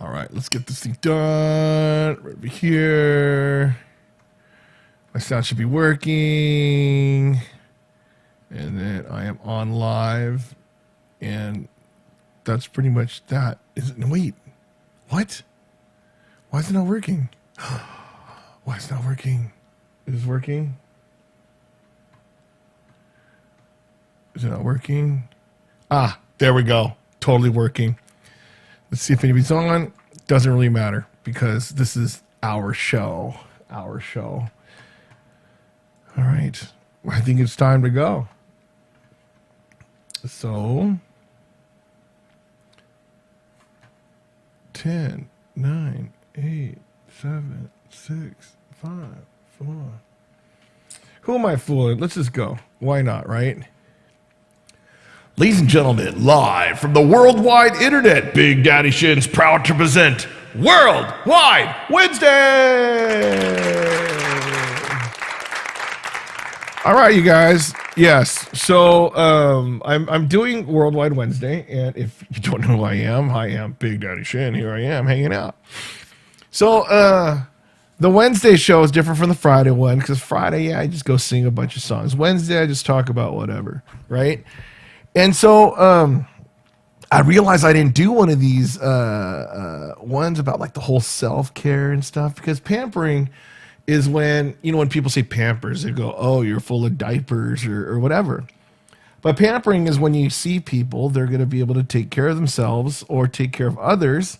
All right, let's get this thing done. Right over here. My sound should be working. And then I am on live. And that's pretty much that. Wait, what? Why is it not working? Why is it not working? Is it working? Is it not working? Ah, there we go. Totally working. Let's see if anybody's on. Doesn't really matter because this is our show. Our show. All right. I think it's time to go. So, 10, 9, 8, 7, 6, 5, 4. Who am I fooling? Let's just go. Why not, right? Ladies and gentlemen, live from the worldwide internet, Big Daddy Shin's proud to present Worldwide Wednesday! All right, you guys. Yes, so I'm doing Worldwide Wednesday, and if you don't know who I am Big Daddy Shin. Here I am, hanging out. So the Wednesday show is different from the Friday one, because Friday, I just go sing a bunch of songs. Wednesday, I just talk about whatever, right? And so I realized I didn't do one of these ones about like the whole self-care and stuff, because pampering is when, when people say Pampers, they go, oh, you're full of diapers or whatever. But pampering is when you see people, they're going to be able to take care of themselves or take care of others.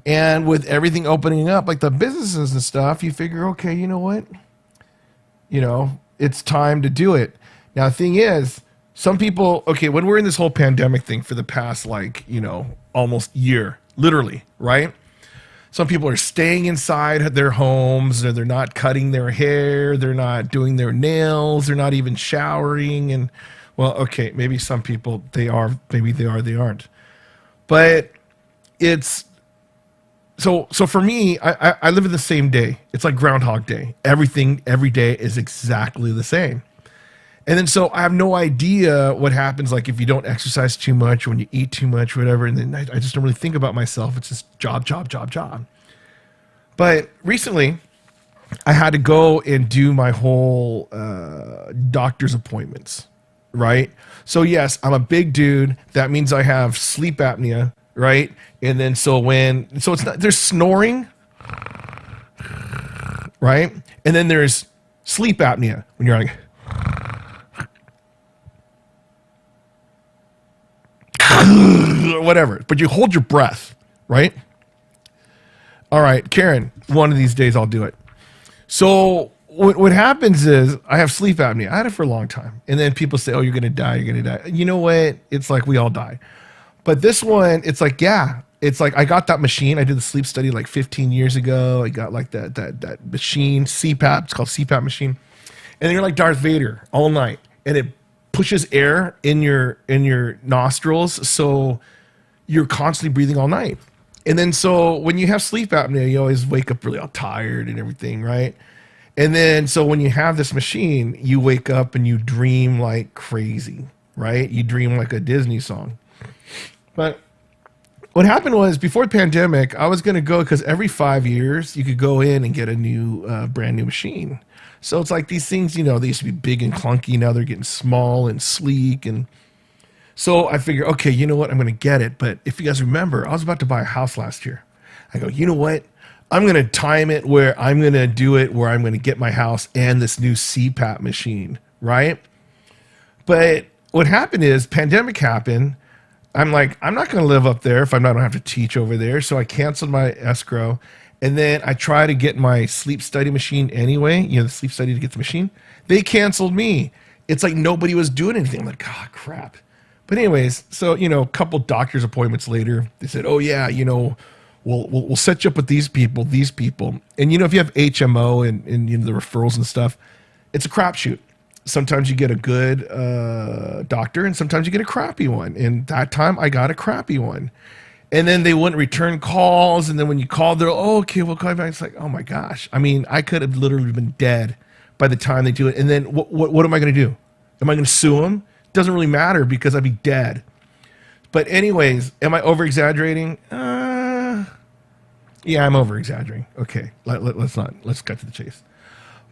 And with everything opening up, like the businesses and stuff, you figure, okay, you know what? It's time to do it. Now, the thing is, some people, okay, when we're in this whole pandemic thing for the past, almost year, literally, right? Some people are staying inside their homes, or they're not cutting their hair, they're not doing their nails, they're not even showering. And, well, okay, maybe some people, they are, maybe they are, they aren't. But it's, so for me, I live in the same day. It's like Groundhog Day. Everything, every day is exactly the same. And then so I have no idea what happens, like if you don't exercise too much, when you eat too much, whatever. And then I just don't really think about myself. It's just job. But recently, I had to go and do my whole doctor's appointments, right? So yes, I'm a big dude. That means I have sleep apnea, right? And then so it's not, there's snoring, right? And then there's sleep apnea when you're like, whatever, but you hold your breath, right? All right, Karen, one of these days I'll do it. So what happens is I have sleep apnea. I had it for a long time. And then people say, oh, you're going to die. You know what? It's like we all die. But this one, it's like, yeah, it's like I got that machine. I did the sleep study like 15 years ago. I got like that machine, CPAP. It's called CPAP machine. And you're like Darth Vader all night. And it pushes air in your nostrils, so you're constantly breathing all night. And then so when you have sleep apnea, you always wake up really all tired and everything, right? And then so when you have this machine, you wake up and you dream like crazy, right? You dream like a Disney song. But what happened was, before the pandemic, I was going to go, because every 5 years you could go in and get a new brand new machine. So it's like these things, they used to be big and clunky. Now they're getting small and sleek. And so I figured, okay, you know what? I'm going to get it. But if you guys remember, I was about to buy a house last year. I go, you know what? I'm going to time it where I'm going to do it where I'm going to get my house and this new CPAP machine, right? But what happened is, pandemic happened. I'm like, I'm not going to live up there if I don't have to teach over there. So I canceled my escrow. And then I tried to get my sleep study machine anyway, the sleep study to get the machine. They canceled me. It's like nobody was doing anything. I'm like, oh, crap. But anyways, so, a couple doctor's appointments later, they said, oh, yeah, we'll set you up with these people. And, if you have HMO and the referrals and stuff, it's a crapshoot. Sometimes you get a good doctor, and sometimes you get a crappy one. And that time I got a crappy one. And then they wouldn't return calls. And then when you call, they're, oh, okay, we'll call you back. It's like, oh my gosh. I mean, I could have literally been dead by the time they do it. And then what am I going to do? Am I going to sue them? Doesn't really matter, because I'd be dead. But anyways, am I over exaggerating? Yeah, I'm over exaggerating. Okay, let's cut to the chase.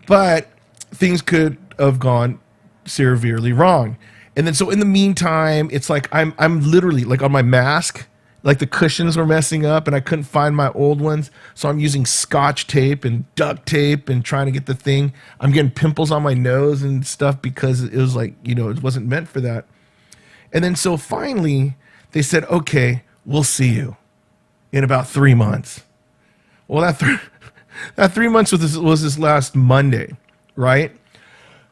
But things could have gone severely wrong. And then so in the meantime, it's like I'm literally like on my mask, like the cushions were messing up and I couldn't find my old ones. So I'm using scotch tape and duct tape and trying to get the thing. I'm getting pimples on my nose and stuff because it was like, it wasn't meant for that. And then so finally they said, okay, we'll see you in about 3 months. Well, that 3 months was this last Monday, right?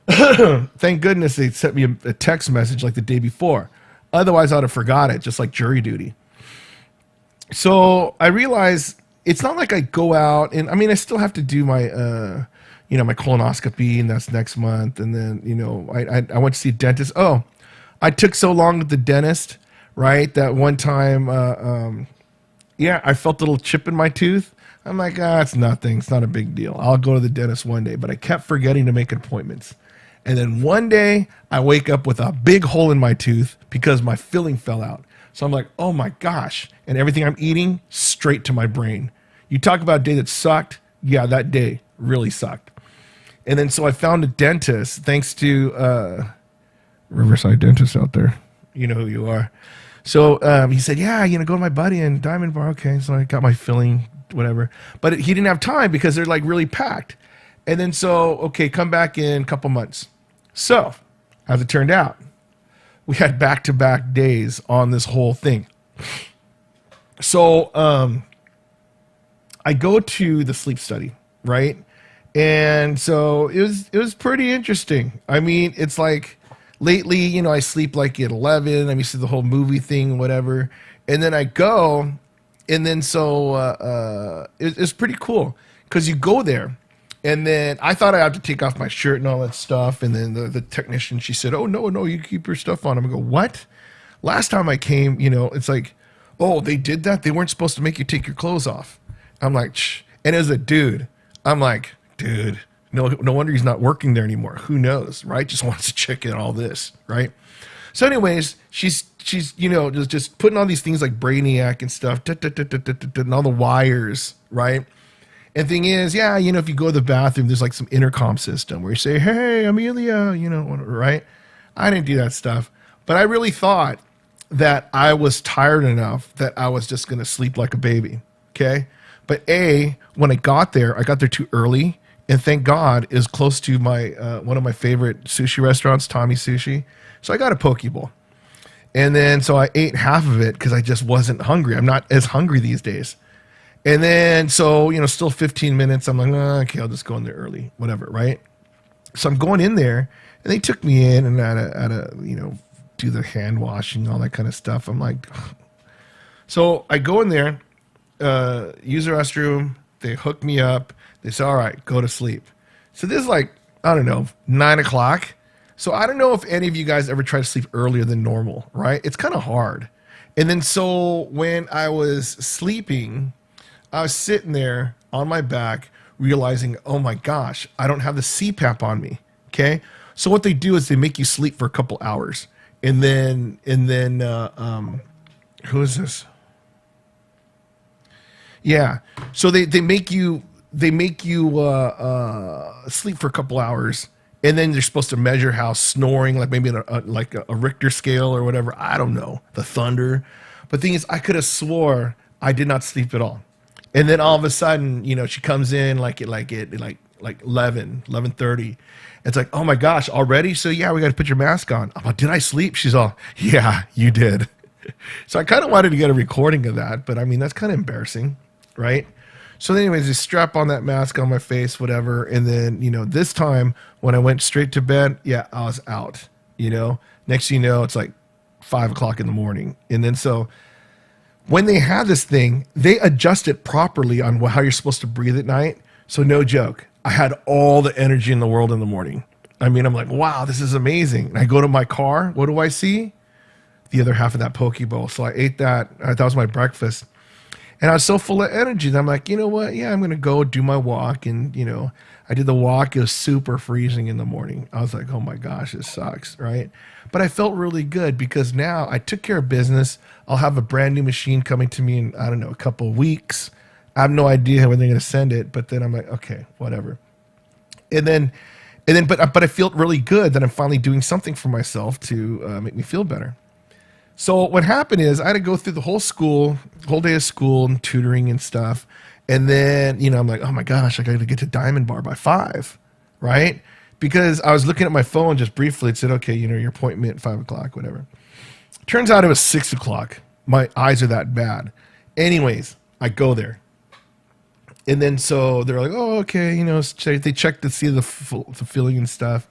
Thank goodness they sent me a text message like the day before. Otherwise, I'd have forgot it, just like jury duty. So I realized it's not like I go out and I still have to do my, my colonoscopy, and that's next month. And then, I went to see a dentist. Oh, I took so long with the dentist, right? That one time, I felt a little chip in my tooth. I'm like, it's nothing. It's not a big deal. I'll go to the dentist one day. But I kept forgetting to make appointments. And then one day I wake up with a big hole in my tooth because my filling fell out. So I'm like, oh my gosh. And everything I'm eating straight to my brain. You talk about a day that sucked. Yeah, that day really sucked. And then so I found a dentist thanks to Riverside Dentist out there. You know who you are. So he said, yeah, go to my buddy in Diamond Bar. Okay, so I got my filling, whatever. But he didn't have time because they're like really packed. And then so, okay, come back in a couple months. So, as it turned out, we had back-to-back days on this whole thing. So, I go to the sleep study, right? And so it was pretty interesting. It's like lately, I sleep like at 11. I'm used to the whole movie thing, whatever. And then I go, and then so it's pretty cool because you go there. And then I thought I had to take off my shirt and all that stuff. And then the technician, she said, oh, no, you keep your stuff on. I'm going to go, what? Last time I came, it's like, oh, they did that? They weren't supposed to make you take your clothes off. I'm like, shh. And it was a dude. I'm like, dude, no wonder he's not working there anymore. Who knows, right? Just wants to check in all this, right? So anyways, she's just putting all these things like Brainiac and stuff, and all the wires, right? And thing is, if you go to the bathroom, there's like some intercom system where you say, hey, Amelia, right? I didn't do that stuff. But I really thought that I was tired enough that I was just going to sleep like a baby, okay? But when I got there too early. And thank God it was close to my one of my favorite sushi restaurants, Tommy Sushi. So I got a poke bowl. And then so I ate half of it because I just wasn't hungry. I'm not as hungry these days. And then, so, still 15 minutes. I'm like, okay, I'll just go in there early, whatever, right? So I'm going in there, and they took me in and I had to do the hand washing, all that kind of stuff. I'm like, so I go in there, use the restroom. They hook me up. They say, all right, go to sleep. So this is like, I don't know, 9 o'clock. So I don't know if any of you guys ever try to sleep earlier than normal, right? It's kind of hard. And then so when I was sleeping, I was sitting there on my back realizing, oh my gosh, I don't have the CPAP on me. Okay. So what they do is they make you sleep for a couple hours. And then who is this? Yeah. So they make you sleep for a couple hours. And then they're supposed to measure how snoring, like maybe like a Richter scale or whatever. I don't know. The thunder. But the thing is, I could have swore I did not sleep at all. And then all of a sudden, she comes in like 11:30. It's like, oh my gosh, already? So yeah, we got to put your mask on. I'm like, did I sleep? She's all, yeah, you did. So I kind of wanted to get a recording of that, but that's kind of embarrassing, right? So anyways, they strap on that mask on my face, whatever. And then, this time when I went straight to bed, I was out, Next thing you know, it's like 5 o'clock in the morning. And then so when they had this thing, they adjust it properly on how you're supposed to breathe at night. So no joke, I had all the energy in the world in the morning. I'm like, wow, this is amazing. And I go to my car. What do I see? The other half of that poke bowl. So I ate that. That was my breakfast. And I was so full of energy that I'm like, you know what? Yeah, I'm going to go do my walk. And, I did the walk. It was super freezing in the morning. I was like, oh my gosh, this sucks, right? But I felt really good because now I took care of business. I'll have a brand new machine coming to me in, I don't know, a couple of weeks. I have no idea when they're going to send it, but then I'm like, okay, whatever. And then, but I feel really good that I'm finally doing something for myself to make me feel better. So what happened is I had to go through the whole day of school and tutoring and stuff. And then, I'm like, oh my gosh, I got to get to Diamond Bar by 5, right? Because I was looking at my phone just briefly. It said, okay, your appointment at 5 o'clock, whatever. Turns out it was 6 o'clock. My eyes are that bad. Anyways, I go there. And then so they're like, oh, okay, they checked to see the filling and stuff.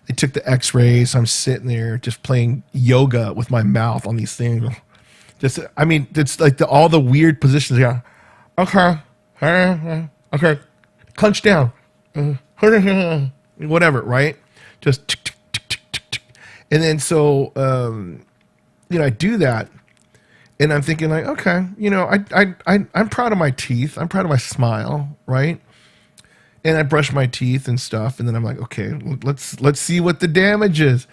They took the x-rays. So I'm sitting there just playing yoga with my mouth on these things. It's like all the weird positions. Yeah. Okay. Okay. Clench down. Whatever, right? Just. And then so, I do that. And I'm thinking like, okay, I'm proud of my teeth. I'm proud of my smile, right? And I brush my teeth and stuff. And then I'm like, okay, let's see what the damage is.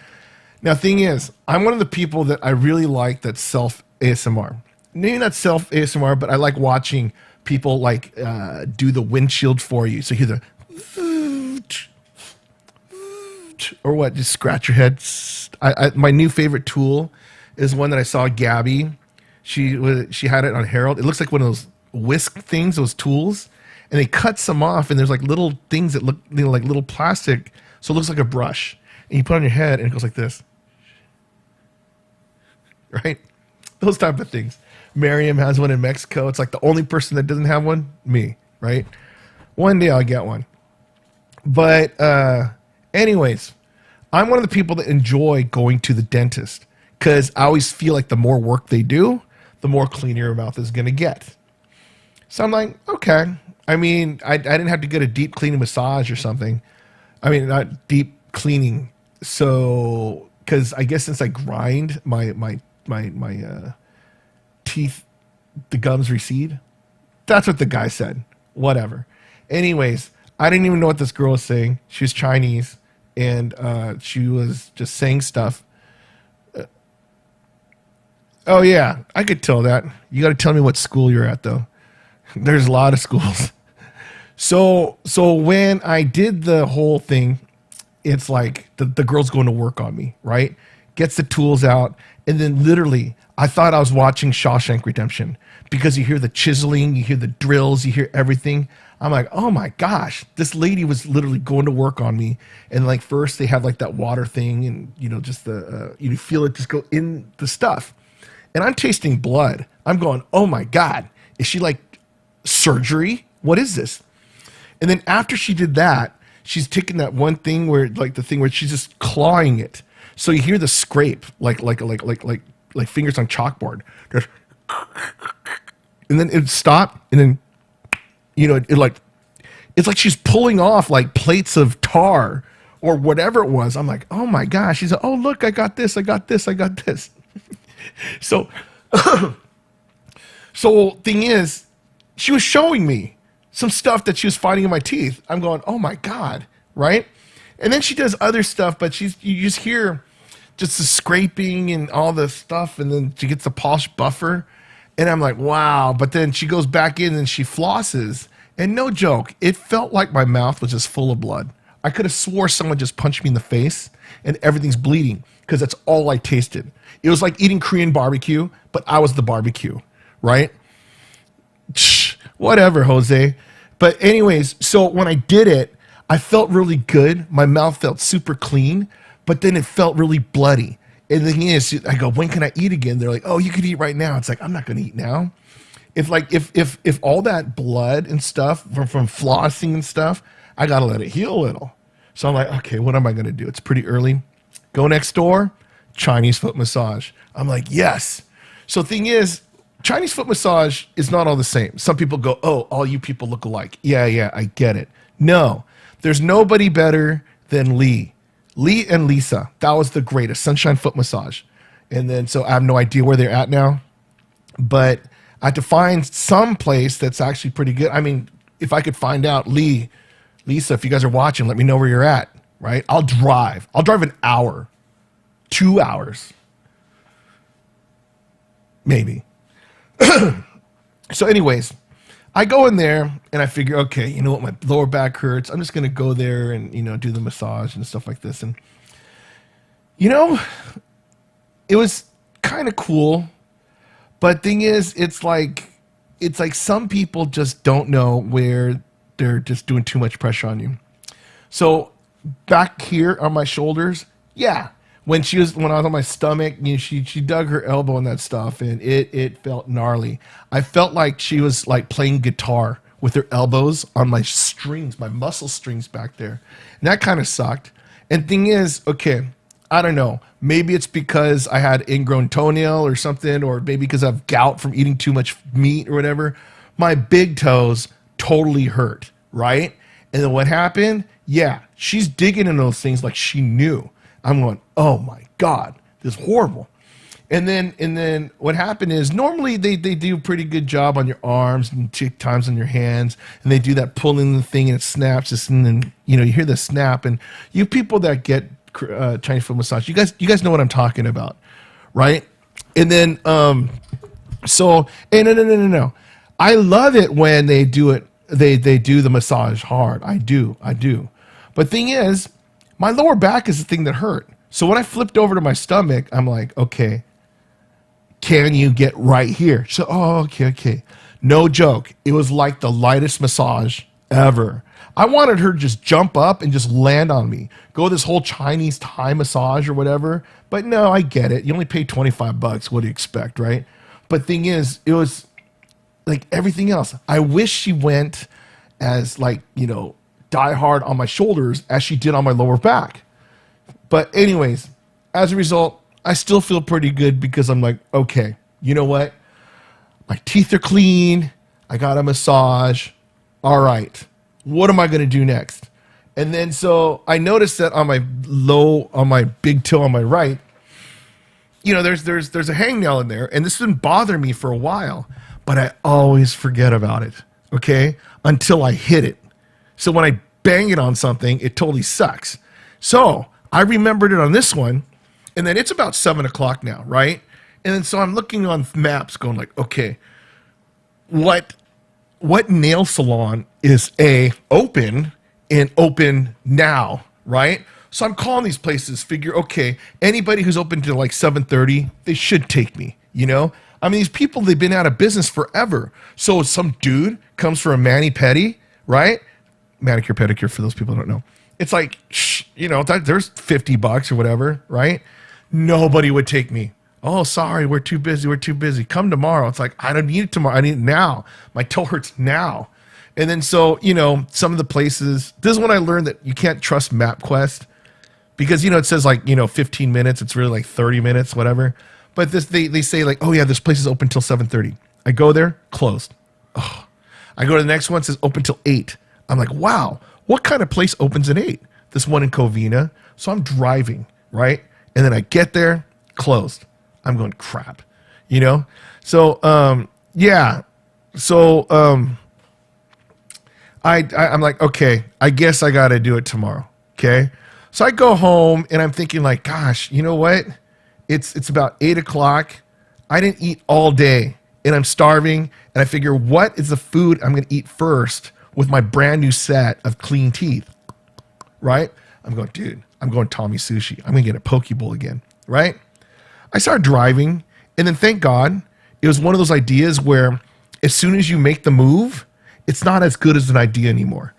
Now, thing is, I'm one of the people that I really like that self ASMR. Maybe not self ASMR, but I like watching people like do the windshield for you. So you hear the or what? Just scratch your head. My new favorite tool is one that I saw Gabby. She had it on Harold. It looks like one of those whisk things, those tools, and they cut some off, and there's like little things that look like little plastic, so it looks like a brush, and you put it on your head, and it goes like this, right? Those type of things. Miriam has one in Mexico. It's like the only person that doesn't have one, me, right? One day I'll get one. But anyways, I'm one of the people that enjoy going to the dentist because I always feel like the more work they do, the more cleaner your mouth is going to get. So I'm like, okay. I didn't have to get a deep cleaning massage or something. Not deep cleaning. So, because I guess since I grind my teeth, the gums recede. That's what the guy said. Whatever. Anyways, I didn't even know what this girl was saying. She was Chinese, and she was just saying stuff. Oh yeah, I could tell that. You got to tell me what school you're at, though. There's a lot of schools. So when I did the whole thing, it's like the girl's going to work on me, right? Gets the tools out, and then literally, I thought I was watching Shawshank Redemption because you hear the chiseling, you hear the drills, you hear everything. I'm like, oh my gosh, this lady was literally going to work on me. And like first they have like that water thing, and just the you feel it just go in the stuff. And I'm tasting blood. I'm going, oh my God, is she like surgery? What is this? And then after she did that, she's taking that one thing where like the thing where she's just clawing it. So you hear the scrape like fingers on chalkboard. And then it stopped, and then it's like she's pulling off like plates of tar or whatever it was. I'm like, oh my gosh. She's like, oh look, I got this. So, so thing is, she was showing me some stuff that she was finding in my teeth. I'm going, oh my God, right? And then she does other stuff, but you just hear just the scraping and all the stuff, and then she gets the polish buffer, and I'm like, wow. But then she goes back in and she flosses, and no joke, it felt like my mouth was just full of blood. I could have swore someone just punched me in the face, and everything's bleeding because that's all I tasted. It was like eating Korean barbecue, but I was the barbecue, right? Whatever, Jose. But anyways, so when I did it, I felt really good. My mouth felt super clean, but then it felt really bloody. And the thing is, I go, when can I eat again? They're like, oh, you could eat right now. It's like, I'm not going to eat now. If all that blood and stuff from flossing and stuff, I got to let it heal a little. So I'm like, okay, what am I going to do? It's pretty early. Go next door, Chinese foot massage. I'm like, yes. So thing is, Chinese foot massage is not all the same. Some people go, oh, all you people look alike. Yeah, I get it. No, there's nobody better than Lee. Lee and Lisa. That was the greatest. Sunshine Foot Massage. And then, so I have no idea where they're at now. But I had to find some place that's actually pretty good. If I could find out, Lee, Lisa, if you guys are watching, let me know where you're at, right? I'll drive an hour, 2 hours, maybe. So anyways, I go in there and I figure, okay, you know what, my lower back hurts. I'm just gonna go there and do the massage and stuff like this. And you know, it was kind of cool, but thing is, it's like some people just don't know where they're just doing too much pressure on you. So back here on my shoulders, yeah. When I was on my stomach, she dug her elbow in that stuff, and it felt gnarly. I felt like she was like playing guitar with her elbows on my strings, my muscle strings back there, and that kind of sucked. And thing is, okay, I don't know. Maybe it's because I had ingrown toenail or something, or maybe because I have gout from eating too much meat or whatever. My big toes totally hurt, right? And then what happened? Yeah, she's digging in those things like she knew. I'm going, oh my God, this is horrible. And then what happened is normally they do a pretty good job on your arms and times on your hands, and they do that pulling the thing and it snaps, and then you hear the snap. And you people that get Chinese foot massage, you guys know what I'm talking about, right? And then so hey, no. I love it when they do it. They do the massage hard. I do. But thing is, my lower back is the thing that hurt. So when I flipped over to my stomach, I'm like, okay, can you get right here? So, okay. No joke. It was like the lightest massage ever. I wanted her to just jump up and just land on me. Go this whole Chinese Thai massage or whatever. But no, I get it. You only pay $25. What do you expect, right? But thing is, it was like everything else. I wish she went as die hard on my shoulders as she did on my lower back. But anyways, as a result, I still feel pretty good because I'm like, okay, you know what? My teeth are clean. I got a massage. All right. What am I going to do next? And then so I noticed that on my big toe on my right, there's a hangnail in there, and this has been bothering me for a while, but I always forget about it. Okay? Until I hit it. So when I bang it on something, it totally sucks. So I remembered it on this one, and then it's about 7 o'clock now, right? And then so I'm looking on maps going like, okay, what nail salon is open and open now, right? So I'm calling these places, figure, okay, anybody who's open to like 7:30, they should take me, I mean, these people, they've been out of business forever. So some dude comes for a mani-pedi, right? Manicure, pedicure, for those people who don't know. It's like, there's $50 or whatever, right? Nobody would take me. Oh, sorry, we're too busy. Come tomorrow. It's like, I don't need it tomorrow. I need it now. My toe hurts now. And then so, some of the places, this is when I learned that you can't trust MapQuest because, it says 15 minutes. It's really like 30 minutes, whatever. But they say like, oh yeah, this place is open till 7:30. I go there, closed. Oh. I go to the next one, it says open till 8. I'm like, wow, what kind of place opens at 8? This one in Covina. So I'm driving, right? And then I get there, closed. I'm going, crap, So, yeah. So, I'm like, okay, I guess I got to do it tomorrow. Okay. So I go home and I'm thinking like, gosh, you know what? It's about 8 o'clock. I didn't eat all day and I'm starving. And I figure, what is the food I'm going to eat first with my brand new set of clean teeth? Right? I'm going, dude, I'm going Tommy Sushi. I'm going to get a poke bowl again. Right? I started driving. And then thank God, it was one of those ideas where as soon as you make the move, it's not as good as an idea anymore.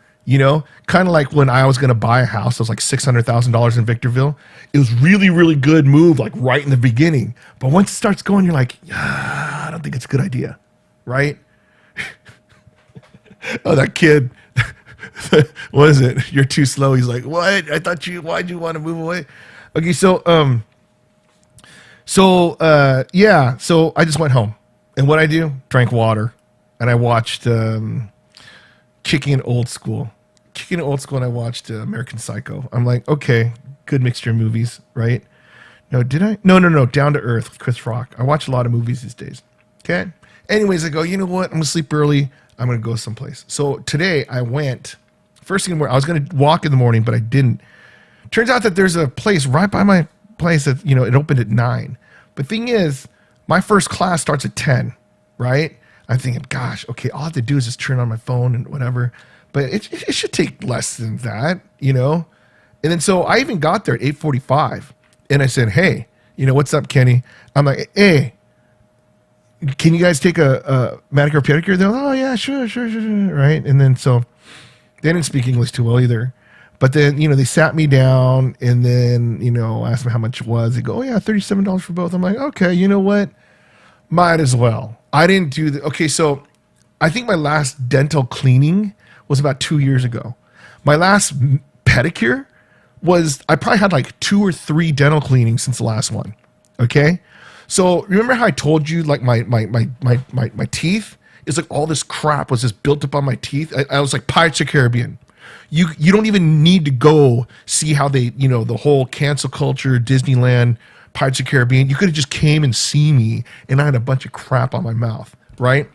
Kind of like when I was going to buy a house, it was like $600,000 in Victorville. It was really, really good move, like right in the beginning. But once it starts going, you're like, I don't think it's a good idea. Right? Oh, that kid. What is it? You're too slow. He's like, what? Why'd you want to move away? Okay. So yeah. So I just went home and what I do, drank water and I watched, Kicking It Old School, and I watched American Psycho. I'm like, okay, good mixture of movies, right? No, did I? No. Down to Earth with Chris Rock. I watch a lot of movies these days. Okay. Anyways, I go, you know what? I'm gonna sleep early. I'm gonna go someplace. So today I went. First thing in the morning, I was gonna walk in the morning, but I didn't. Turns out that there's a place right by my place that it opened at 9. But thing is, my first class starts at 10, right? I'm thinking, gosh, okay, all I have to do is just turn on my phone and whatever. But it should take less than that, you know? And then so I even got there at 8:45 and I said, hey, what's up, Kenny? I'm like, hey, can you guys take a manicure pedicure? They're like, oh yeah, sure. Right. And then so they didn't speak English too well either. But then, they sat me down and then, asked me how much it was. They go, oh yeah, $37 for both. I'm like, okay, you know what? Might as well. I didn't do the, okay. So I think my last dental cleaning was about 2 years ago. My last pedicure I probably had like 2 or 3 dental cleanings since the last one. Okay. So remember how I told you like my teeth is like all this crap was just built up on my teeth. I was like Pirates of the Caribbean. You don't even need to go see how they, the whole cancel culture, Disneyland, Pirates of the Caribbean. You could have just came and see me and I had a bunch of crap on my mouth. Right.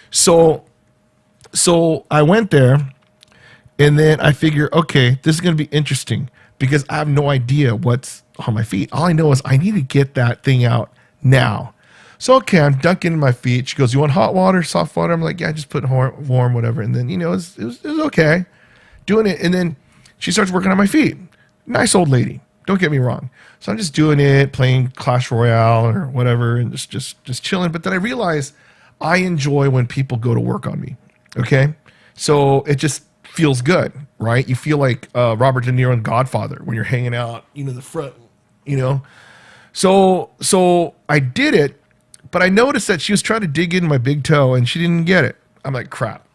So I went there and then I figure, okay, this is going to be interesting because I have no idea what's on my feet. All I know is I need to get that thing out now. So, okay, I'm dunking in my feet. She goes, you want hot water, soft water? I'm like, yeah, just put warm, whatever. And then, it was okay doing it. And then she starts working on my feet. Nice old lady. Don't get me wrong. So I'm just doing it, playing Clash Royale or whatever, and just chilling. But then I realize I enjoy when people go to work on me. Okay. So it just feels good, right? You feel like Robert De Niro in Godfather when you're hanging out, the front, So I did it, but I noticed that she was trying to dig in my big toe and she didn't get it. I'm like, crap.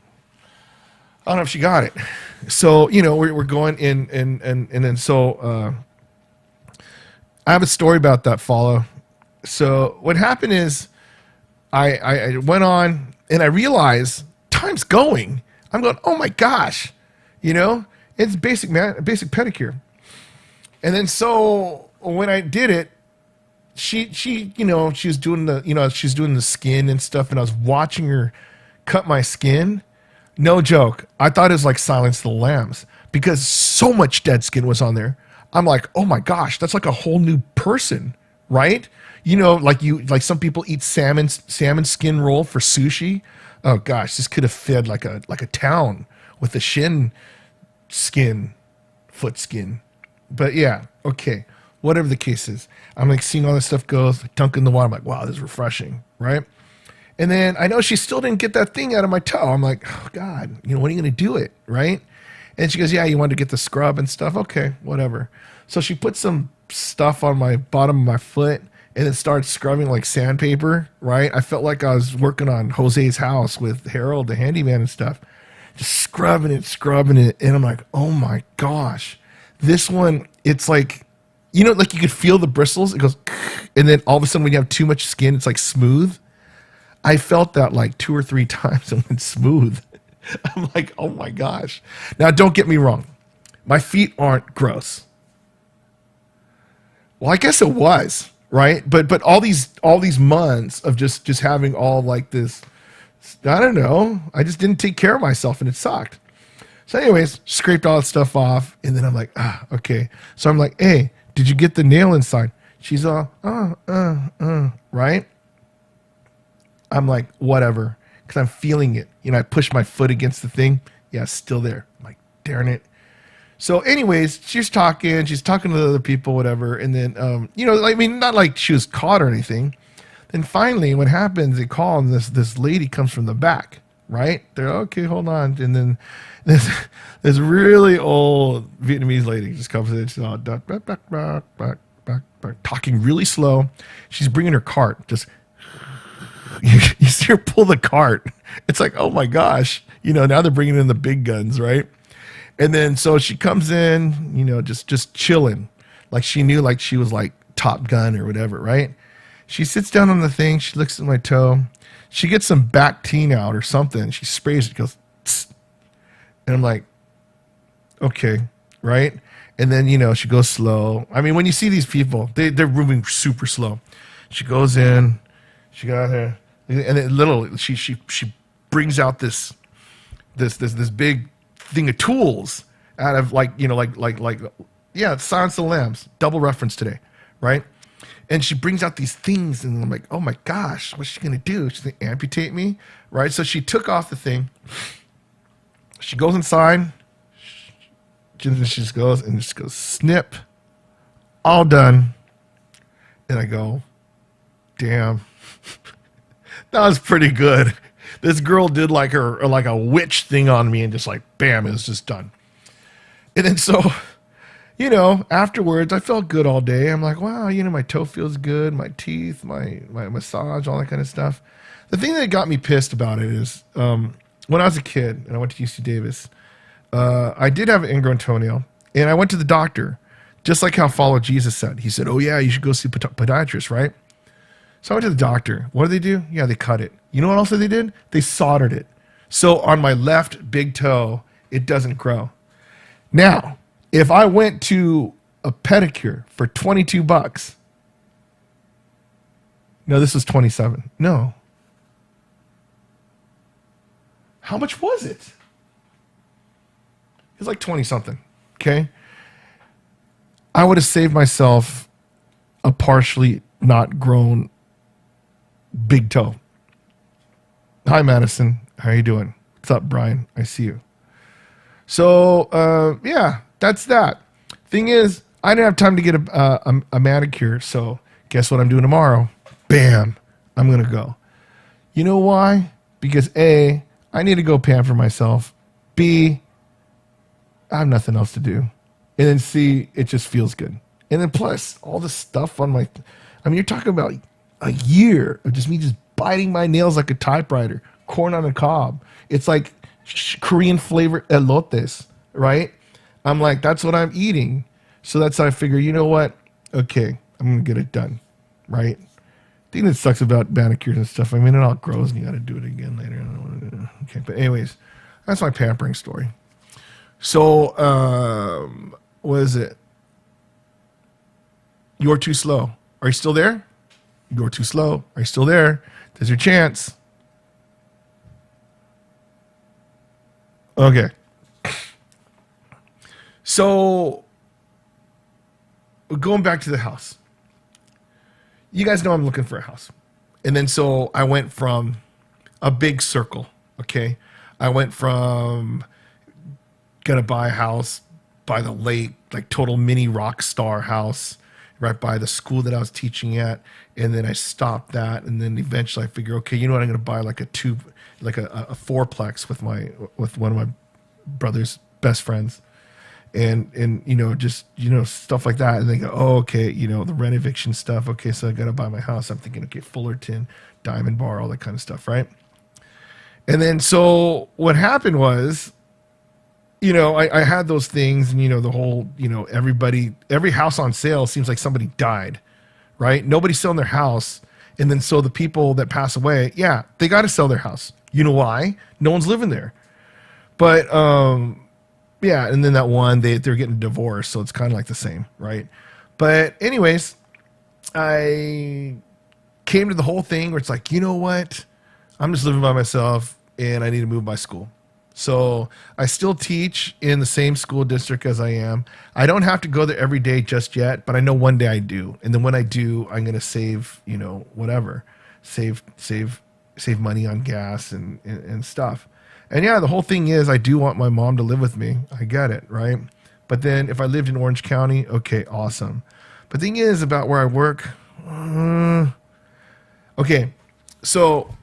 I don't know if she got it. So, we're going in and then so I have a story about that follow. So what happened is I went on and I realized time's going. I'm going, oh my gosh, it's basic pedicure. And then so when I did it, she was doing she's doing the skin and stuff, and I was watching her cut my skin. No joke. I thought it was like Silence of the Lambs because so much dead skin was on there. I'm like, oh my gosh, that's like a whole new person, right? Like some people eat salmon skin roll for sushi. Oh gosh, this could have fed like a town with the Shin foot skin. But yeah, okay. Whatever the case is, I'm like seeing all this stuff go, dunk in the water. I'm like, wow, this is refreshing, right? And then I know she still didn't get that thing out of my toe. I'm like, oh God, when are you going to do it, right? And she goes, yeah, you wanted to get the scrub and stuff. Okay, whatever. So she put some stuff on my bottom of my foot and then started scrubbing like sandpaper, right? I felt like I was working on Jose's house with Harold, the handyman and stuff. Just scrubbing it. And I'm like, oh my gosh, this one, it's like, like you could feel the bristles. It goes, and then all of a sudden when you have too much skin, it's like smooth. I felt that like 2 or 3 times and went smooth. I'm like, oh my gosh. Now, don't get me wrong. My feet aren't gross. Well, I guess it was, right? But all these months of just having all like this, I don't know. I just didn't take care of myself and it sucked. So anyways, scraped all that stuff off. And then I'm like, okay. So I'm like, hey, did you get the nail inside? She's all, right? I'm like, whatever, because I'm feeling it. I push my foot against the thing. Yeah, it's still there. I'm like, darn it. So anyways, she's talking to the other people, whatever. And then, not like she was caught or anything. Then finally, what happens, they call and this lady comes from the back, right? They're, okay, hold on. And then this really old Vietnamese lady just comes in. She's all, talking really slow. She's bringing her cart, just... You see her pull the cart. It's like, oh my gosh, now they're bringing in the big guns, right? And then so she comes in, just chilling, like she knew, like she was like Top Gun or whatever, right? She sits down on the thing. She looks at my toe. She gets some Bactine out or something. She sprays it. Goes, tss. And I'm like, okay, right? And then she goes slow. I mean, when you see these people, they're moving super slow. She goes in. She got her. And then she brings out this big thing of tools out of like Silence of the Lambs, double reference today, right? And she brings out these things, and I'm like, oh my gosh, what's she gonna do? She's gonna amputate me, right? So she took off the thing. She goes inside. She just goes and just goes snip, all done. And I go, damn, that was pretty good. This girl did like a witch thing on me, and just like bam, it was just done. And then so, afterwards, I felt good all day. I'm like, wow, my toe feels good, my teeth, my massage, all that kind of stuff. The thing that got me pissed about it is when I was a kid and I went to UC Davis, I did have an ingrown toenail, and I went to the doctor, just like how Follow Jesus said. He said, oh, yeah, you should go see a podiatrist, right? So I went to the doctor. What did they do? Yeah, they cut it. You know what else they did? They soldered it. So on my left big toe, it doesn't grow. Now, if I went to a pedicure for $22, no, this was 27. No. How much was it? It was like 20 something. Okay. I would have saved myself a partially not grown big toe. Hi, Madison. How you doing? What's up, Brian? I see you. So, yeah, that's that. Thing is, I didn't have time to get a manicure, so guess what I'm doing tomorrow? Bam, I'm going to go. You know why? Because A, I need to go pamper myself. B, I have nothing else to do. And then C, it just feels good. And then plus, all the stuff on my... you're talking about a year of just me just biting my nails like a typewriter. Corn on the cob. It's like Korean flavored elotes, right? I'm like, that's what I'm eating. So that's how I figure, you know what? Okay, I'm going to get it done, right? The thing that sucks about manicures and stuff, it all grows and you got to do it again later. I don't want to do it. Okay, but anyways, that's my pampering story. So, what is it? You're too slow. Are you still there? You're too slow. Are you still there? There's your chance. Okay. So, going back to the house. You guys know I'm looking for a house. And then so I went from a big circle, okay? I went from gonna buy a house by the lake, like total mini rock star house, right by the school that I was teaching at. And then I stopped that. And then eventually I figure, okay, you know what? I'm gonna buy like a fourplex with one of my brother's best friends. And just stuff like that. And they go, oh, okay, the rent eviction stuff. Okay, so I got to buy my house. I'm thinking, okay, Fullerton, Diamond Bar, all that kind of stuff, right? And then so what happened was, I had those things, and the whole, every house on sale seems like somebody died, right? Nobody's selling their house, and then so the people that pass away, yeah, they got to sell their house. You know why? No one's living there, but yeah, and then that one, they're getting divorced, so it's kind of like the same, right? But anyways, I came to the whole thing where it's like, you know what? I'm just living by myself, and I need to move my school. So I still teach in the same school district as I am. I don't have to go there every day just yet, but I know one day I do. And then when I do, I'm going to save, whatever, save money on gas and stuff. And yeah, the whole thing is I do want my mom to live with me. I get it, right? But then if I lived in Orange County, okay, awesome. But the thing is about where I work, okay, so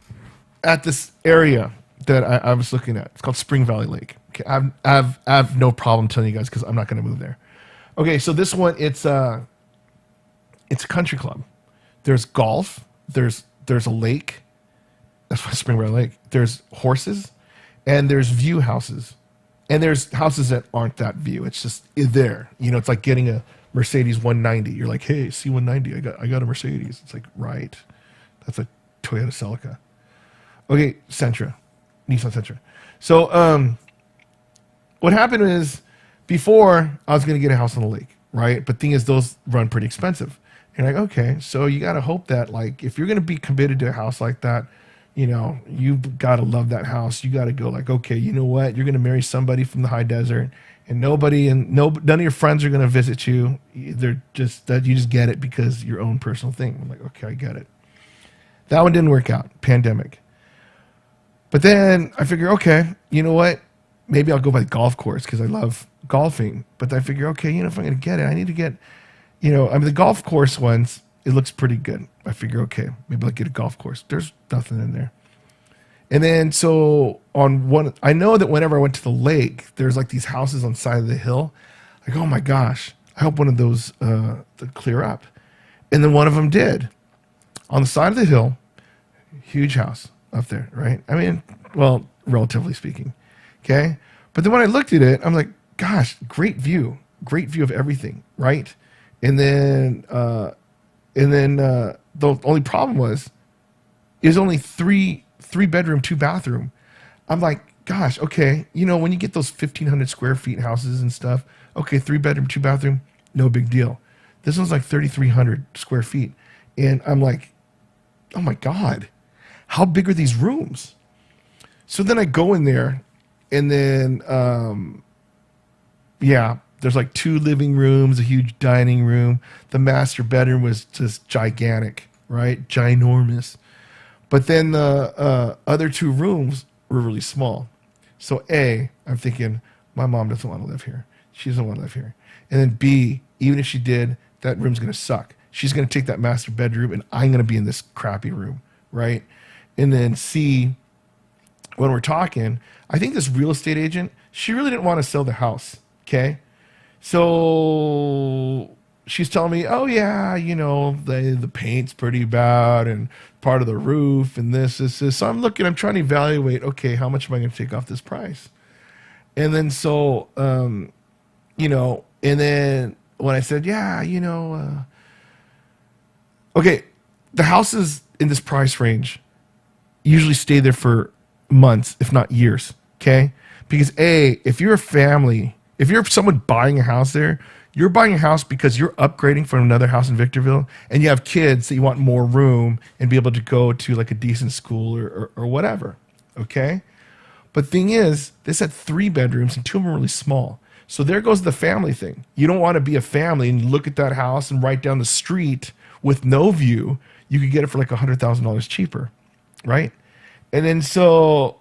at this area that I was looking at, it's called Spring Valley Lake. Okay, I have no problem telling you guys because I'm not going to move there. Okay, so this one, it's a country club. There's golf. There's a lake. That's why Spring Valley Lake. There's horses. And there's view houses. And there's houses that aren't that view. It's just there. It's like getting a Mercedes 190. You're like, hey, C190. I got a Mercedes. It's like, right. That's a Toyota Celica. Okay, Sentra. Nissan Sentra. So what happened is before I was going to get a house on the lake, right? But thing is, those run pretty expensive. And like, okay, so you got to hope that like if you're going to be committed to a house like that, you've got to love that house. You got to go like, okay, you know what? You're going to marry somebody from the high desert and none of your friends are going to visit you. They're just that you just get it because your own personal thing. I'm like, okay, I get it. That one didn't work out. Pandemic. But then I figure, okay, you know what? Maybe I'll go by the golf course because I love golfing. But I figure, okay, if I'm going to get it, I need to get, the golf course ones, it looks pretty good. I figure, okay, maybe I'll get a golf course. There's nothing in there. And then so I know that whenever I went to the lake, there's like these houses on the side of the hill. Like, oh my gosh, I hope one of those to clear up. And then one of them did. On the side of the hill, huge house up there, right? I mean, well, relatively speaking. Okay. But then when I looked at it, I'm like, gosh, great view of everything, right? And then the only problem was only three bedroom, 2 bathroom. I'm like, gosh, okay, when you get those 1,500 square feet houses and stuff, okay, 3 bedroom, 2 bathroom, no big deal. This one's like 3,300 square feet. And I'm like, oh my God, how big are these rooms? So then I go in there and then, there's like 2 living rooms, a huge dining room. The master bedroom was just gigantic, right? Ginormous. But then the other 2 rooms were really small. So A, I'm thinking, my mom doesn't want to live here. She doesn't want to live here. And then B, even if she did, that room's going to suck. She's going to take that master bedroom and I'm going to be in this crappy room, right? And then C, when we're talking, I think this real estate agent, she really didn't want to sell the house, okay? So she's telling me, oh yeah, the paint's pretty bad and part of the roof and this. So I'm trying to evaluate, okay, how much am I going to take off this price? And then so, and then when I said, okay, the houses in this price range usually stay there for months, if not years, okay? Because A, if you're a family, if you're someone buying a house there, you're buying a house because you're upgrading from another house in Victorville and you have kids that you want more room and be able to go to like a decent school or whatever, okay? But thing is, this had 3 bedrooms and 2 of them were really small. So there goes the family thing. You don't want to be a family and look at that house and right down the street with no view. You could get it for like $100,000 cheaper, right? And then so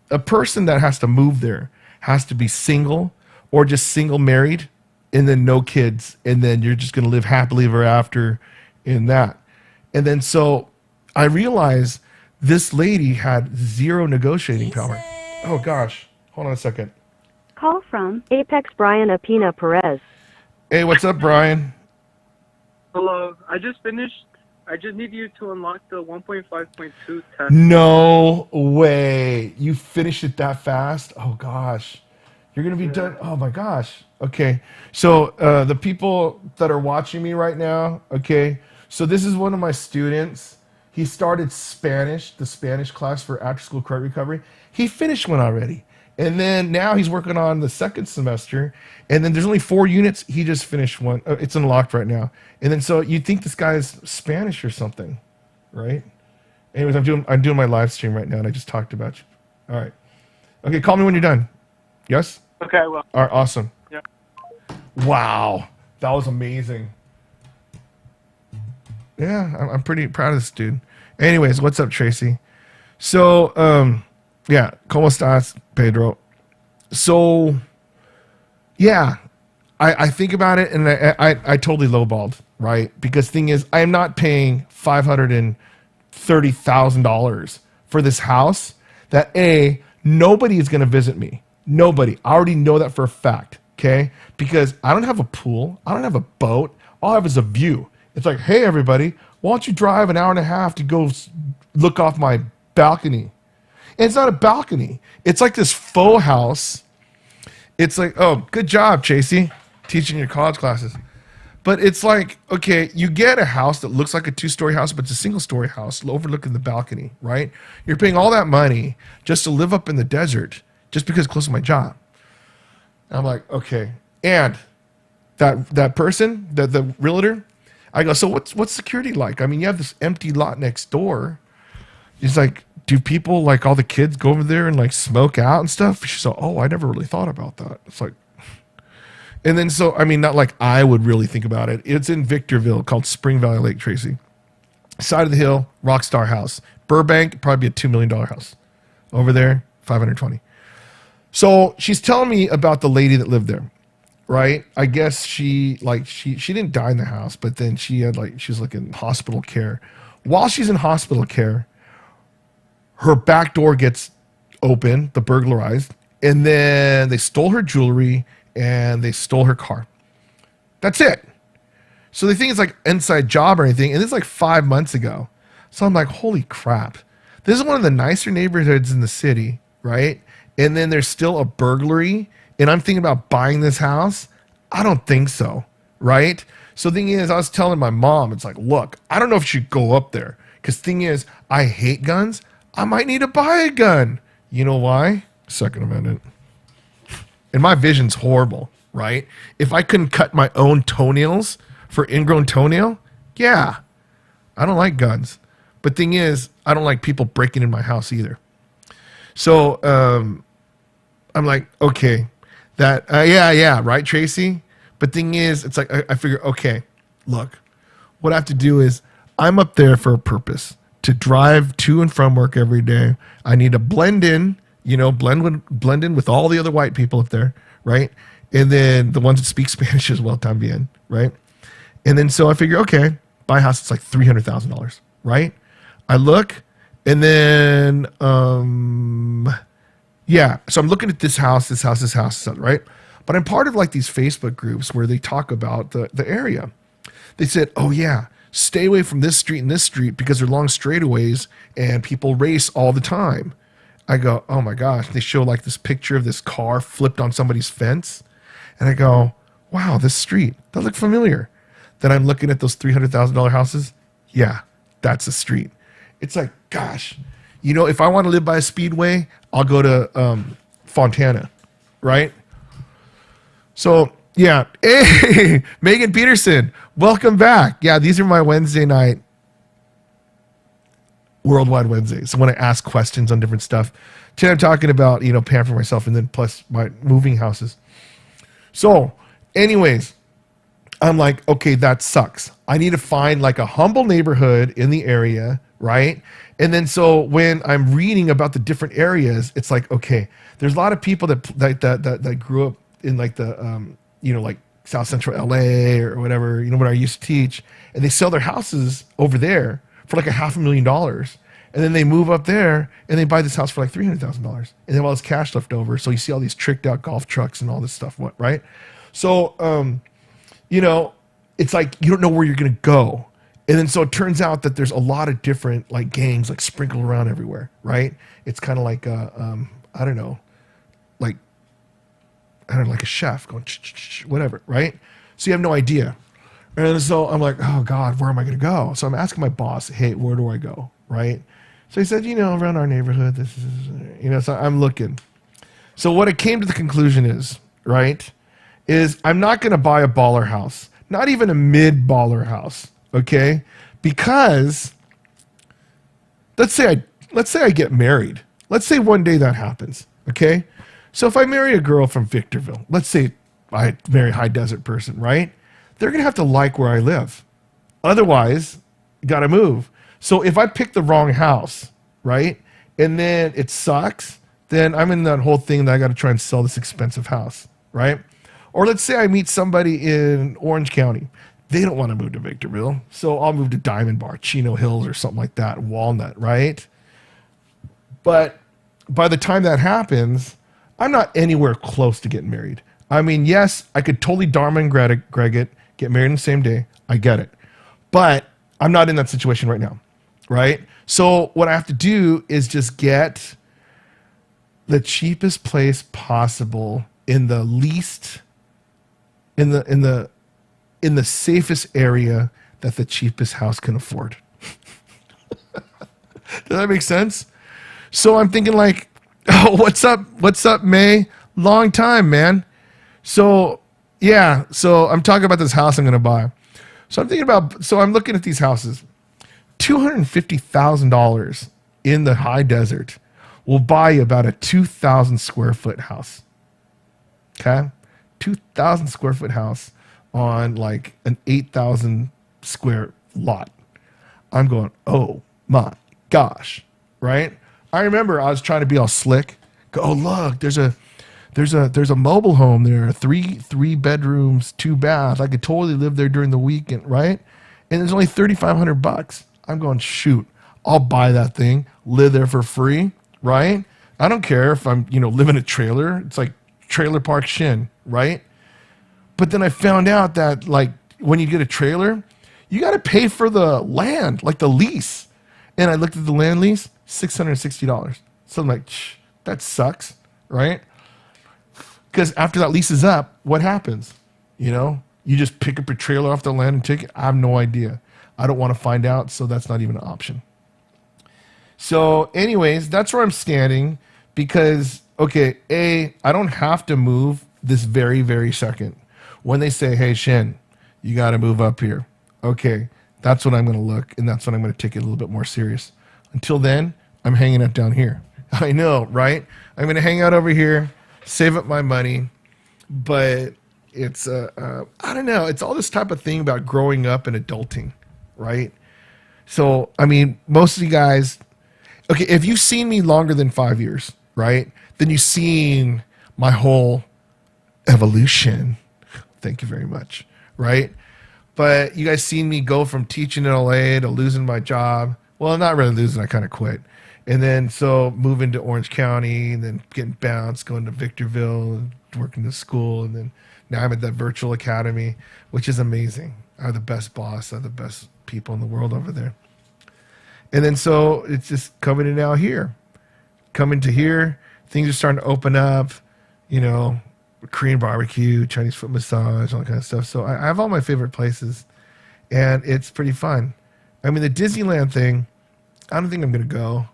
a person that has to move there has to be single or just single married and then no kids. And then you're just going to live happily ever after in that. And then so I realized this lady had 0 negotiating power. Oh gosh. Hold on a second. Call from Apex Brian Apina Perez. Hey, what's up, Brian? Hello. I just finished. I just need you to unlock the 1.5.2 test. No way. You finished it that fast? Oh gosh. You're going to be done. Oh my gosh. Okay. So the people that are watching me right now, okay. So this is one of my students. He started Spanish, the Spanish class for after school credit recovery. He finished one already. And then now he's working on the 2nd semester. And then there's only 4 units. He just finished one. It's unlocked right now. And then so you'd think this guy's Spanish or something, right? Anyways, I'm doing my live stream right now, and I just talked about you. All right. Okay, call me when you're done. Yes? Okay, well. All right, awesome. Yeah. Wow, that was amazing. Yeah, I'm pretty proud of this dude. Anyways, what's up, Tracy? So, yeah, ¿cómo estás, Pedro? So, yeah, I think about it, and I totally lowballed, right? Because thing is, I am not paying $530,000 for this house that A, nobody is going to visit me. Nobody. I already know that for a fact, okay? Because I don't have a pool. I don't have a boat. All I have is a view. It's like, hey, everybody, why don't you drive an hour and a half to go look off my balcony? And it's not a balcony. It's like this faux house. It's like, oh, good job, Chasey, teaching your college classes. But it's like, okay, you get a house that looks like a 2-story house, but it's a single-story house overlooking the balcony, right? You're paying all that money just to live up in the desert just because it's close to my job. And I'm like, okay. And that person, the realtor, I go, so what's security like? I mean, you have this empty lot next door. He's like, do people, like all the kids go over there and like smoke out and stuff? She's like, oh, I never really thought about that. It's like, And then so, I mean, not like I would really think about it. It's in Victorville called Spring Valley Lake, Tracy. Side of the hill, Rockstar house. Burbank, probably a $2 million house. Over there, 520. So she's telling me about the lady that lived there, right? I guess she didn't die in the house, but then she was like in hospital care. While she's in hospital care, her back door gets open, the burglarized, and then they stole her jewelry and they stole her car. That's it. So they think it's like inside job or anything, and this is like 5 months ago. So I'm like, holy crap. This is one of the nicer neighborhoods in the city, right? And then there's still a burglary, and I'm thinking about buying this house. I don't think so, right? So the thing is, I was telling my mom, it's like, look, I don't know if you should go up there. Because thing is, I hate guns. I might need to buy a gun. You know why? Second Amendment. And my vision's horrible, right? If I couldn't cut my own toenails for ingrown toenail, yeah, I don't like guns. But thing is, I don't like people breaking in my house either. So I'm like, okay, that yeah, right, Tracy. But thing is, it's like I figure, okay, look, what I have to do is I'm up there for a purpose, to drive to and from work every day. I need to blend in, blend in with all the other white people up there, right? And then the ones that speak Spanish as well, también, right? And then so I figure, okay, buy a house, it's like $300,000, right? I look, and then yeah, so I'm looking at this house, right? But I'm part of like these Facebook groups where they talk about the area. They said, oh yeah, stay away from this street and this street because they're long straightaways and people race all the time. I go, oh my gosh. They show like this picture of this car flipped on somebody's fence. And I go, wow, this street, that looked familiar. Then I'm looking at those $300,000 houses. Yeah, that's a street. It's like, gosh, if I want to live by a speedway, I'll go to Fontana, right? So, yeah. Hey, Megan Peterson, welcome back. Yeah, these are my Wednesday night Worldwide Wednesdays. So when I ask questions on different stuff, today I'm talking about, pamper myself and then plus my moving houses. So, anyways, I'm like, okay, that sucks. I need to find like a humble neighborhood in the area, right? And then so when I'm reading about the different areas, it's like, okay, there's a lot of people that grew up in like the like South Central LA or whatever, what I used to teach, and they sell their houses over there for like $500,000, and then they move up there and they buy this house for like $300,000, and they have all this cash left over. So you see all these tricked out golf trucks and all this stuff, right? So it's like you don't know where you're gonna go. And then so it turns out that there's a lot of different like gangs like sprinkled around everywhere, right? It's kind of like like a chef going whatever, right? So you have no idea. And so I'm like, oh God, where am I going to go? So I'm asking my boss, hey, where do I go, right? So he said, around our neighborhood, this is, so I'm looking. So what I came to the conclusion is, right, is I'm not going to buy a baller house, not even a mid-baller house, okay? Because let's say I get married. Let's say one day that happens, okay? So if I marry a girl from Victorville, let's say I marry a high desert person, right? They're going to have to like where I live. Otherwise, got to move. So if I pick the wrong house, right, and then it sucks, then I'm in that whole thing that I got to try and sell this expensive house, right? Or let's say I meet somebody in Orange County. They don't want to move to Victorville, so I'll move to Diamond Bar, Chino Hills, or something like that, Walnut, right? But by the time that happens, I'm not anywhere close to getting married. I mean, yes, I could totally Dharma and Greg it, get married in the same day. I get it. But I'm not in that situation right now, right? So what I have to do is just get the cheapest place possible in the least, in the safest area that the cheapest house can afford. Does that make sense? So I'm thinking like, oh, what's up, May? Long time, man. So yeah, so I'm talking about this house I'm going to buy. So I'm looking at these houses. $250,000 in the high desert will buy you about a 2,000 square foot house. Okay? 2,000 square foot house on like an 8,000 square lot. I'm going, oh my gosh, right? I remember I was trying to be all slick. Go, oh look, there's a mobile home there, three bedrooms, 2 baths. I could totally live there during the weekend, right? And it's only $3,500. I'm going, shoot, I'll buy that thing, live there for free, right? I don't care if I'm, live in a trailer. It's like trailer park Shin, right? But then I found out that like when you get a trailer, you got to pay for the land, like the lease. And I looked at the land lease, $660. So I'm like, that sucks, right? Because after that lease is up, what happens? You just pick up your trailer off the land and take it. I have no idea. I don't want to find out, so that's not even an option. So anyways, that's where I'm standing because, okay, I don't have to move this very, very second. When they say, hey, Shin, you got to move up here. Okay, that's when I'm going to look, and that's when I'm going to take it a little bit more serious. Until then, I'm hanging out down here. I know, right? I'm going to hang out over here, save up my money, but it's, I don't know. It's all this type of thing about growing up and adulting, right? So, I mean, most of you guys, okay, if you've seen me longer than 5 years, right, then you've seen my whole evolution. Thank you very much, right? But you guys seen me go from teaching in LA to losing my job. Well, not really losing, I kind of quit. And then so moving to Orange County and then getting bounced, going to Victorville and working to school. And then now I'm at that virtual academy, which is amazing. I have the best boss. I have the best people in the world over there. And then so it's just coming in now here. Coming to here, things are starting to open up, Korean barbecue, Chinese foot massage, all that kind of stuff. So I have all my favorite places, and it's pretty fun. I mean, the Disneyland thing, I don't think I'm going to go.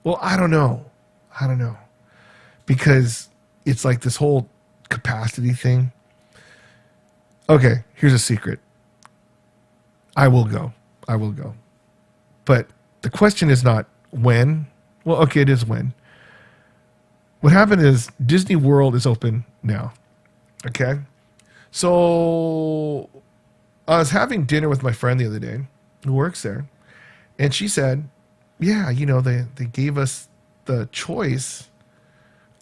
Well, I don't know. Because it's like this whole capacity thing. Okay, here's a secret. I will go. But the question is not when. Well, okay, it is when. What happened is Disney World is open now. Okay? So I was having dinner with my friend the other day who works there. And she said, yeah, they gave us the choice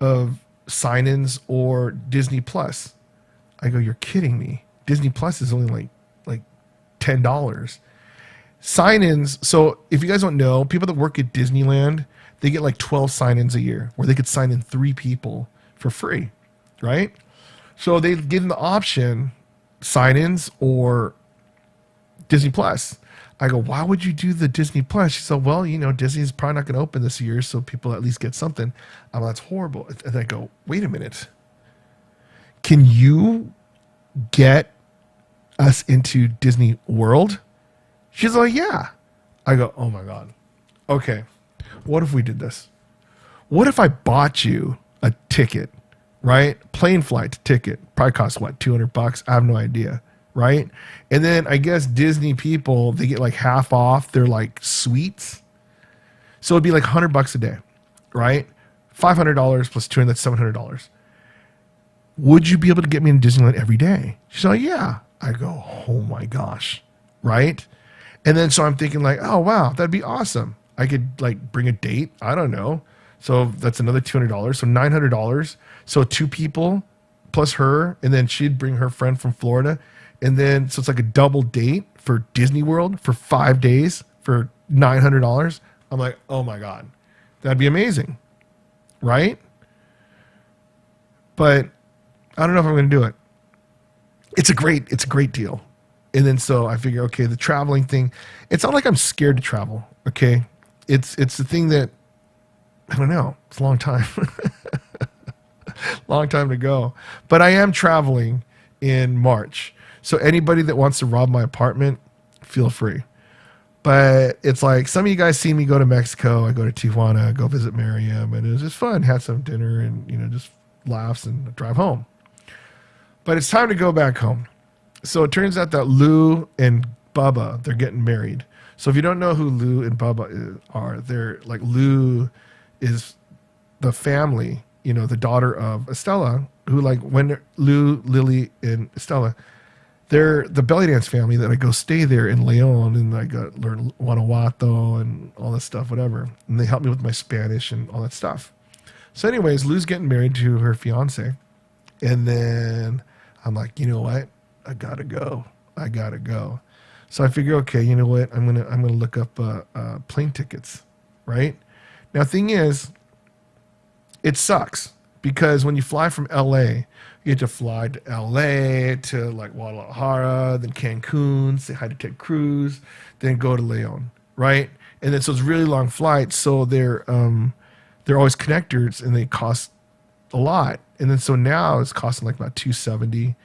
of sign-ins or Disney Plus. I go, you're kidding me. Disney Plus is only like $10. Sign-ins, so if you guys don't know, people that work at Disneyland, they get like 12 sign-ins a year where they could sign in 3 people for free, right? So they give them the option, sign-ins or Disney Plus. I go, why would you do the Disney Plus? She said, well, Disney's probably not going to open this year, so people at least get something. I'm like, that's horrible. And I go, wait a minute. Can you get us into Disney World? She's like, yeah. I go, oh my God. Okay. What if we did this? What if I bought you a ticket, right? Plane flight ticket. Probably costs what, $200? I have no idea, right? And then I guess Disney people, they get like half off their like suites. So it'd be like $100 a day, right? $500 plus 200, that's $700. Would you be able to get me in Disneyland every day? She's like, yeah. I go, oh my gosh, right? And then so I'm thinking like, oh wow, that'd be awesome. I could like bring a date. I don't know. So that's another $200. So $900. So 2 people plus her, and then she'd bring her friend from Florida. And then, so it's like a double date for Disney World for 5 days for $900. I'm like, oh my God, that'd be amazing. Right? But I don't know if I'm going to do it. It's a great deal. And then so I figure, okay, the traveling thing, it's not like I'm scared to travel. Okay. It's the thing that, I don't know. It's a long time, long time to go, but I am traveling in March. So anybody that wants to rob my apartment, feel free. But it's like some of you guys see me go to Mexico. I go to Tijuana, go visit Miriam, and it was just fun. Had some dinner and, just laughs and drive home. But it's time to go back home. So it turns out that Lou and Bubba, they're getting married. So if you don't know who Lou and Bubba are, they're like Lou is the family the daughter of Estella, who like when Lou, Lily, and Estella, they're the belly dance family that I go stay there in Leon, and I got learn Guanajuato and all this stuff, whatever. And they help me with my Spanish and all that stuff. So anyways, Lou's getting married to her fiance. And then I'm like, you know what? I gotta go. So I figure, okay, you know what? I'm gonna look up plane tickets, right? Now, thing is, it sucks because when you fly from LA, you have to fly to LA to like Guadalajara, then Cancun, say hi to Ted Cruz, then go to Leon, right? And then so it's really long flights, so they're always connectors and they cost a lot. And then so now it's costing like about $270.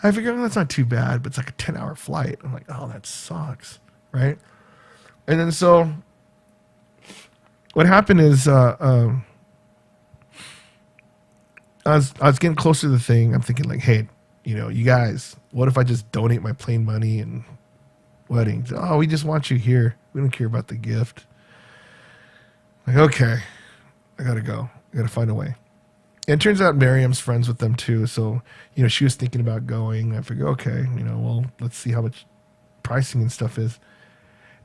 I figure that's not too bad, but it's like a 10-hour flight. I'm like, oh, that sucks, right? And then so what happened is I was getting closer to the thing. I'm thinking like, hey, you guys, what if I just donate my plane money and weddings? Oh, we just want you here. We don't care about the gift. Like, okay, I gotta go. I gotta find a way. And it turns out Miriam's friends with them too. So, she was thinking about going. I figured, okay, well, let's see how much pricing and stuff is.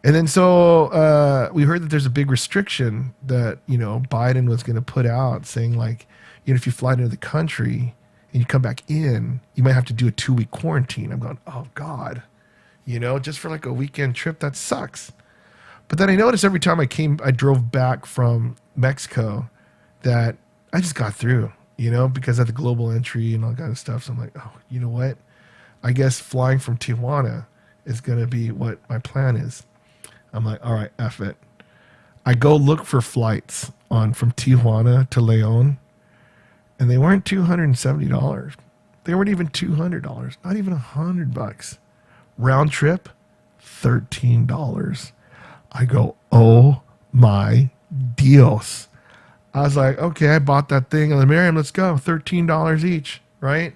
And then so we heard that there's a big restriction that, Biden was going to put out saying like, if you fly into the country and you come back in, you might have to do a 2-week quarantine. I'm going, oh God, just for like a weekend trip, that sucks. But then I noticed every time I drove back from Mexico that I just got through, because of the global entry and all that kind of stuff. So I'm like, oh, you know what? I guess flying from Tijuana is going to be what my plan is. I'm like, all right, F it. I go look for flights from Tijuana to Leon, and they weren't $270. They weren't even $200, not even $100. Round trip, $13. I go, oh my Dios. I was like, okay, I bought that thing. And then, Miriam, let's go. $13 each, right?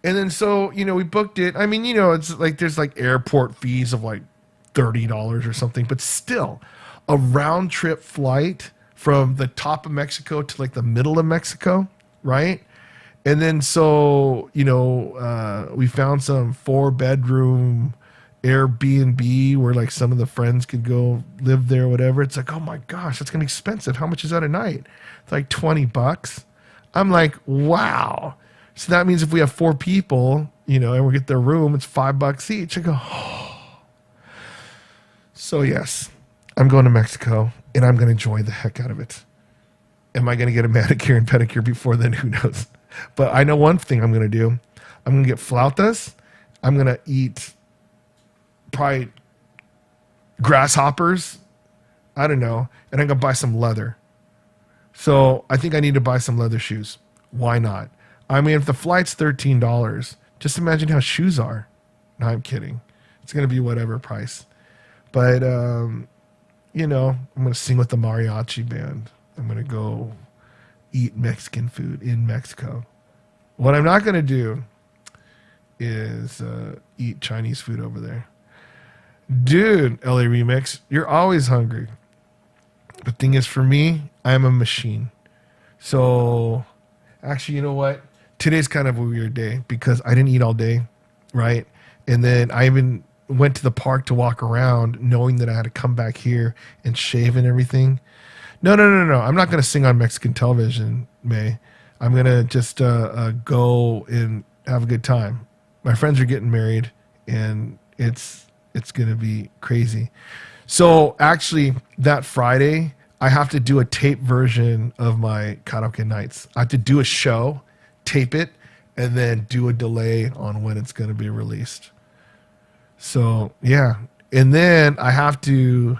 And then so, we booked it. I mean, it's like there's like airport fees of like $30 or something. But still, a round trip flight from the top of Mexico to like the middle of Mexico, right? And then so, we found some 4-bedroom Airbnb where like some of the friends could go live there or whatever. It's like, oh my gosh, that's gonna be expensive. How much is that a night? It's like $20. I'm like, wow. So that means if we have 4 people, and we get their room, it's $5 each. I go, oh. So yes, I'm going to Mexico and I'm gonna enjoy the heck out of it. Am I gonna get a manicure and pedicure before then? Who knows? But I know one thing I'm gonna do. I'm gonna get flautas. I'm gonna eat probably grasshoppers. I don't know. And I'm going to buy some leather. So I think I need to buy some leather shoes. Why not? I mean, if the flight's $13, just imagine how shoes are. No, I'm kidding. It's going to be whatever price. But, I'm going to sing with the mariachi band. I'm going to go eat Mexican food in Mexico. What I'm not going to do is eat Chinese food over there. Dude, LA Remix, you're always hungry. The thing is, for me, I'm a machine. So, actually, you know what? Today's kind of a weird day because I didn't eat all day, right? And then I even went to the park to walk around knowing that I had to come back here and shave and everything. No. I'm not going to sing on Mexican television, May. I'm going to just go and have a good time. My friends are getting married, and it's going to be crazy. So actually, that Friday, I have to do a tape version of my karaoke nights. I have to do a show, tape it, and then do a delay on when it's going to be released. So, yeah. And then I have to,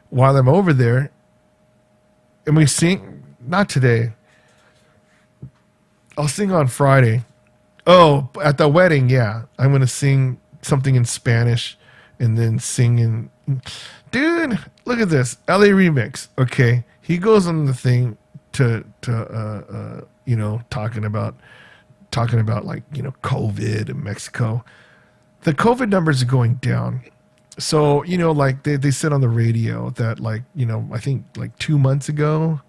while I'm over there, and we sing, not today. I'll sing on Friday. Oh, at the wedding, yeah. I'm going to sing something in Spanish and then sing in... Dude, look at this. LA Remix. Okay. He goes on the thing to talking about like, COVID in Mexico. The COVID numbers are going down. So, like they said on the radio that like, I think like 2 months ago,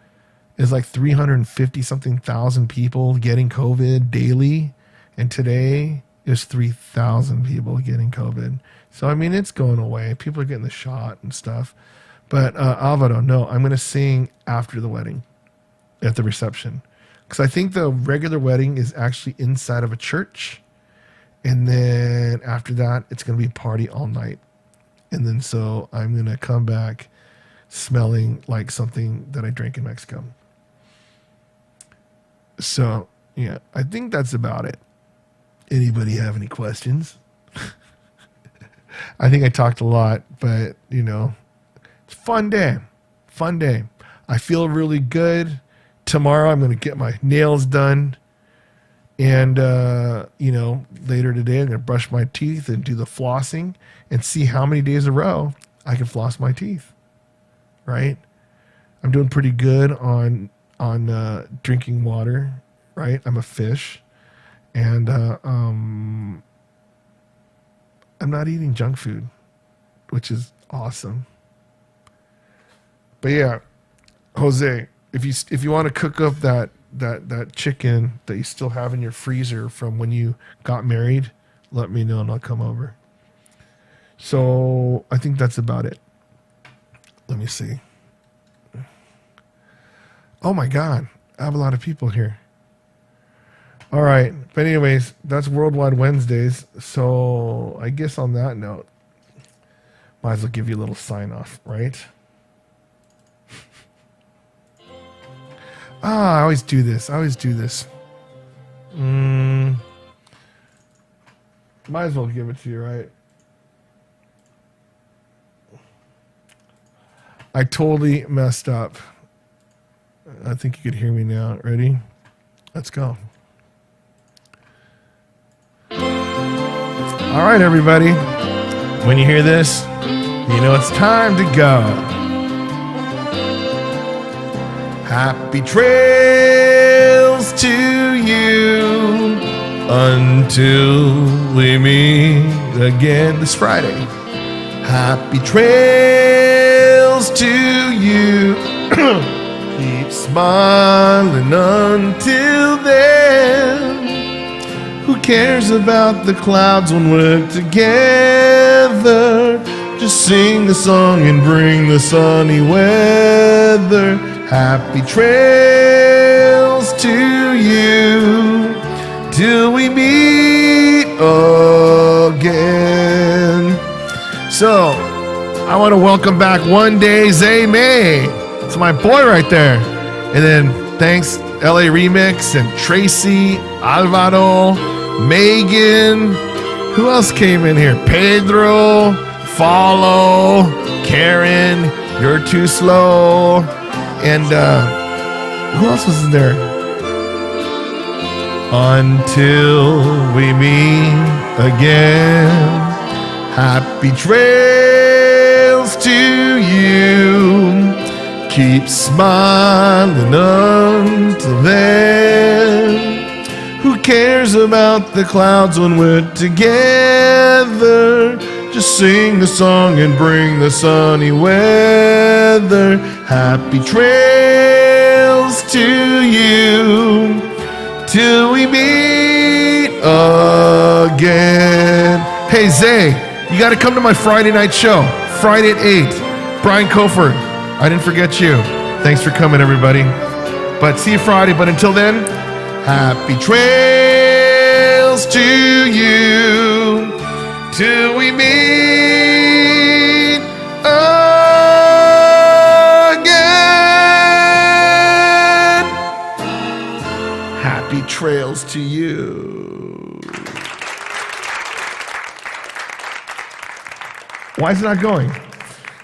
is like 350 something thousand people getting COVID daily. And today is 3,000 people getting COVID. So, I mean, it's going away. People are getting the shot and stuff. But Alvaro, no, I'm going to sing after the wedding at the reception. Because I think the regular wedding is actually inside of a church. And then after that, it's going to be a party all night. And then so I'm going to come back smelling like something that I drank in Mexico. So, yeah, I think that's about it. Anybody have any questions? I think I talked a lot, but, you know, it's a fun day. Fun day. I feel really good. Tomorrow I'm going to get my nails done. And, you know, later today I'm going to brush my teeth and do the flossing and see how many days in a row I can floss my teeth. Right? I'm doing pretty good on drinking water. Right? I'm a fish. And I'm not eating junk food, which is awesome. But yeah, Jose, if you want to cook up that chicken that you still have in your freezer from when you got married, let me know and I'll come over. So I think that's about it. Let me see. Oh my God, I have a lot of people here. All right. But anyways, that's Worldwide Wednesdays. So I guess on that note, might as well give you a little sign off, right? I always do this. Might as well give it to you, right? I totally messed up. I think you could hear me now. Ready? Let's go. All right, everybody. When you hear this, you know it's time to go. Happy trails to you until we meet again this Friday. Happy trails to you. Keep smiling until then. Who cares about the clouds when we're together? Just sing the song and bring the sunny weather. Happy trails to you till we meet again. So, I want to welcome back One Day Zay May. It's my boy right there. And then thanks LA Remix and Tracy, Alvaro, Megan. Who else came in here? Pedro, Follow, Karen, You're Too Slow. And who else was in there? Until we meet again. Happy trails to you. Keep smiling until then. Who cares about the clouds when we're together? Just sing the song and bring the sunny weather. Happy trails to you till we meet again. Hey Zay, you got to come to my Friday night show, Friday at 8. Brian Coford, I didn't forget you. Thanks for coming, everybody. But see you Friday. But until then, happy trails to you till we meet again. Happy trails to you. Why is it not going?